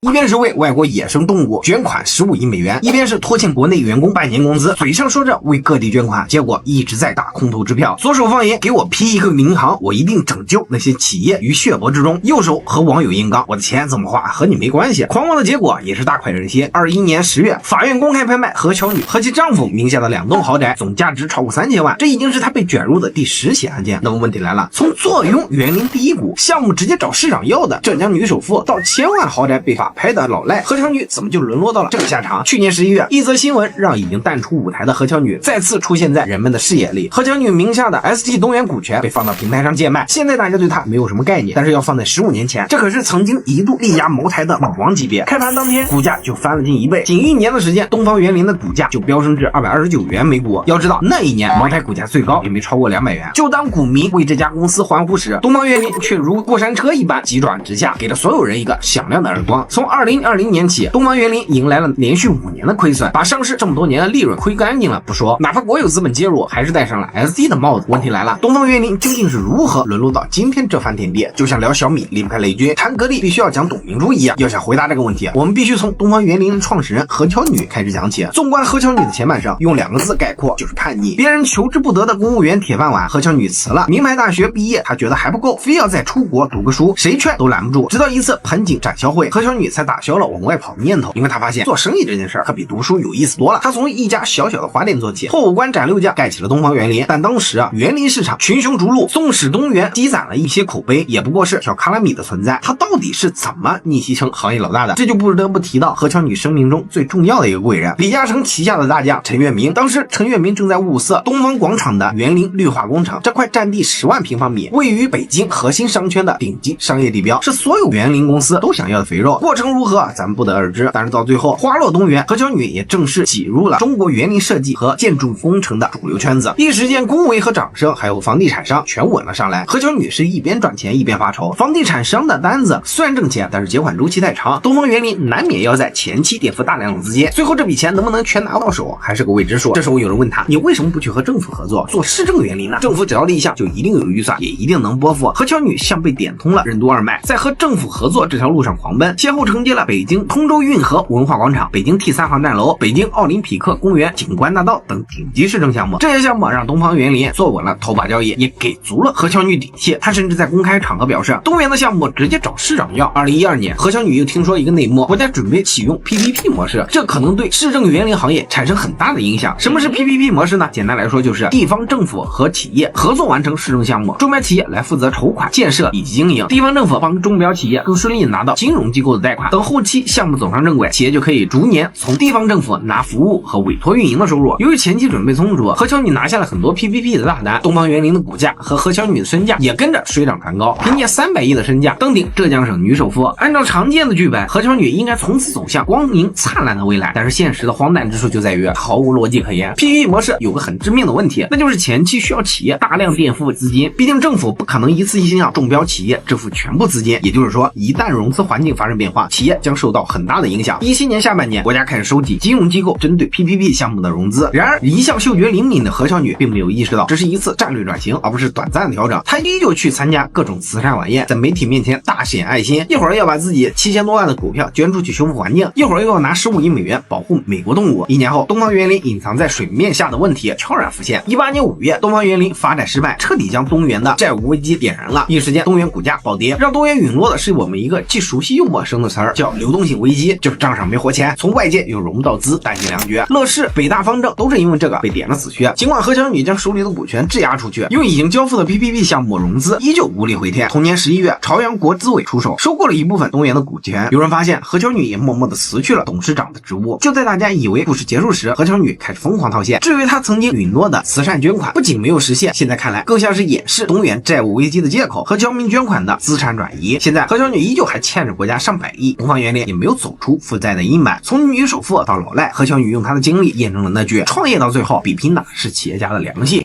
一边是为外国野生动物捐款15亿美元，一边是拖欠国内员工半年工资，嘴上说着为各地捐款，结果一直在打空头支票。左手放言给我批一个银行，我一定拯救那些企业于血泊之中；右手和网友硬刚，我的钱怎么花和你没关系。狂妄的结果也是大快人心。21年10月，法院公开拍卖何巧女和其丈夫名下的2栋豪宅，总价值超过3000万，这已经是她被卷入的第10起案件。那么问题来了，从坐拥园林第一股，项目直接找市长要的浙江女首富，到千万豪宅被法拍的老赖，何巧女怎么就沦落到了这个下场？去年11月，一则新闻让已经淡出舞台的何巧女再次出现在人们的视野里。何巧女名下的 ST 东源股权被放到平台上贱卖，现在大家对她没有什么概念，但是要放在15年前，这可是曾经一度力压茅台的老王级别。开盘当天，股价就翻了近1倍，仅1年的时间，东方园林的股价就飙升至229元每股。要知道，那一年茅台股价最高也没超过200元。就当股民为这家公司欢呼时，东方园林却如过山车一般急转直下，给了所有人一个响亮的耳光。从2020年起，东方园林迎来了连续5年的亏损，把上市这么多年的利润亏干净了不说，哪怕国有资本介入，还是戴上了 ST 的帽子。问题来了，东方园林究竟是如何沦落到今天这番田地？就像聊小米离不开雷军，谈格力必须要讲董明珠一样。要想回答这个问题，我们必须从东方园林的创始人何巧女开始讲起。纵观何巧女的前半生，用2个字概括，就是叛逆。别人求之不得的公务员铁饭碗，何巧女辞了。名牌大学毕业，她觉得还不够，非要再出国读个书，谁劝都拦不住。直到一次盆景展销会，何巧女才打消了往外跑的念头，因为她发现做生意这件事儿可比读书有意思多了。她从一家小小的花店做起，后5关斩6将，盖起了东方园林。但当时园林市场群雄逐鹿，纵使东园积攒了一些口碑，也不过是小卡拉米的存在。她到底是怎么逆袭成行业老大的？这就不得不提到何巧女生命中最重要的一个贵人，李嘉诚旗下的大将陈月明。当时陈月明正在物色东方广场的园林绿化工程，这块占地10万平方米，位于北京核心商圈的顶级商业地标，是所有园林公司都想要的肥肉。过程如何，咱们不得而知。但是到最后，花落东园，何巧女也正式挤入了中国园林设计和建筑工程的主流圈子。一时间，恭维和掌声，还有房地产商全稳了上来。何巧女是一边赚钱一边发愁，房地产商的单子虽然挣钱，但是结款周期太长，东方园林难免要在前期垫付大量的资金，最后这笔钱能不能全拿到手，还是个未知数。这时候有人问他，你为什么不去和政府合作做市政园林呢？政府只要立项就一定有预算，也一定能拨付。何巧女像被点通了任督二脉，在和政府合作这条路上狂奔，先后承接了北京通州运河文化广场、北京 T3航站楼、北京奥林匹克公园景观大道等顶级市政项目。这些项目让东方园林坐稳了头把交椅，也给足了何巧女底气。他甚至在公开场合表示，东园的项目直接找市长要。2012年，何巧女又听说一个内幕，国家准备启用 PPP 模式，这可能对市政园林行业产生很大的影响。什么是 PPP 模式呢？简单来说，就是地方政府和企业合作完成市政项目，中标企业来负责筹款、建设以及经营，地方政府帮中标企业更顺利拿到金融机构的贷款。等后期项目走上正轨，企业就可以逐年从地方政府拿服务和委托运营的收入。由于前期准备充足，何巧女拿下了很多 PPP 的大单，东方园林的股价和何巧女的身价也跟着水涨船高，凭借300亿的身价登顶浙江省女首富。按照常见的剧本，何巧女应该从此走向光明灿烂的未来，但是现实的荒诞之处就在于毫无逻辑可言。 PPP 模式有个很致命的问题，那就是前期需要企业大量垫付资金，毕竟政府不可能一次性向中标企业支付全部资金，也就是说，一旦融资环境发生变化，企业将受到很大的影响。17年下半年，国家开始收紧金融机构针对 PPP 项目的融资，然而一向嗅觉灵敏的何巧女并没有意识到这是一次战略转型，而不是短暂的调整。她依旧去参加各种慈善晚宴，在媒体面前大显爱心，一会儿要把自己7000多万的股票捐出去修复环境，一会儿又要拿15亿美元保护美国动物。1年后，东方园林隐藏在水面下的问题悄然浮现。18年5月，东方园林发债失败，彻底将东园的债务危机点燃了。一时间，东园股价暴跌，让东园陨落的是我们一个既熟悉又陌生的词儿，叫流动性危机，就是账上没活钱，从外界又融不到资，弹尽粮绝。乐视、北大方正都是因为这个被点了死穴。尽管何巧女将手里的股权质押出去，因为已经交付的 PPP 项目融资依旧无力回天。同年11月，朝阳国资委出手，收购了一部分东园的股权。有人发现何巧女也默默地辞去了董事长的职务。就在大家以为故事结束时，何巧女开始疯狂套现。至于她曾经允诺的慈善捐款，不仅没有实现，现在看来更像是掩饰东园债务危机的借口和侨民捐款的资产转移。现在何巧女依旧还欠着国家上百亿，东方园林也没有走出负债的阴霾。从女首富到老赖，何巧女用她的经历验证了那句创业到最后比拼的是企业家的良心。